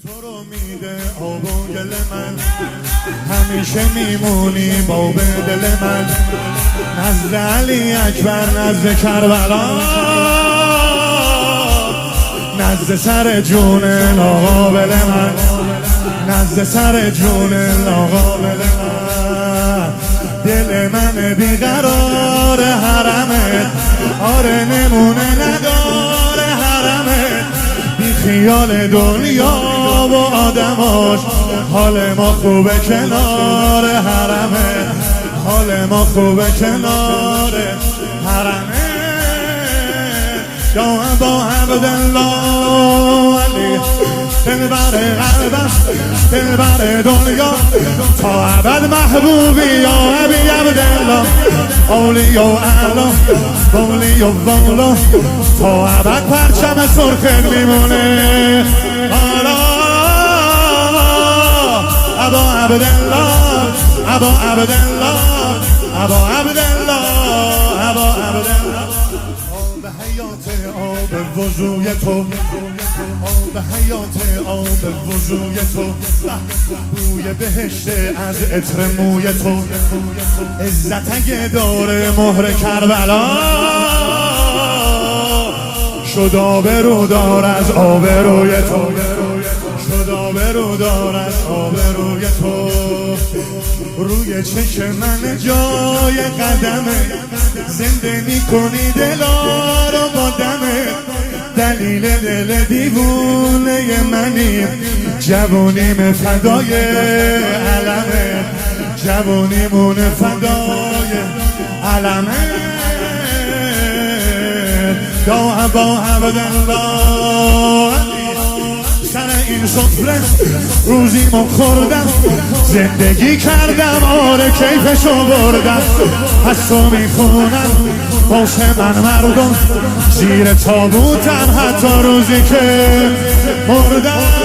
تو رو میده آب و گل من، همیشه میمونی باب دل من، نزد علی اکبر نزد کربلا، نزد سر جون ناقابل من، نزد سر جون ناقابل من. دل من بیقرار حرمت، آره نمونه نداره حرمت، بی خیال دنیا و آدماش، حال ما خوبه کنار حرمت، حال ما خوبه کنار حرمت. یا ابا عبدالله علی دلبر قلبم، دلبر دنیا، تا ابد محبوبی یا ابی عبدالله، اولی و اعلا اولی و والا، تا ابد پرچم سرخت میمونه. حالا ابا عبدالله، ابا عبدالله، ابا عبدالله، ابا عبدالله. آب حیات آب وضوی تو، آب حیات آب وضوی تو، بوی بهشت از عطر موی تو، عزت اگه داره مهر کربلا، شد آبرودار از آبروی تو، شد آبرودار از آبروی تو. روی چشم من جای قدمه، زنده میکنی دلا رو با دمه، دلیل دل دیوونه منی، جوونیم فدای علمه، جوونیمون فدای علمه. یا ابا عبدالله سر این سفره روزیمو خوردم، زندگی کردم آره کیفشو بردم، از تو میخونم واسه من مردم، زیر تابوتم حتی روزی که مردم.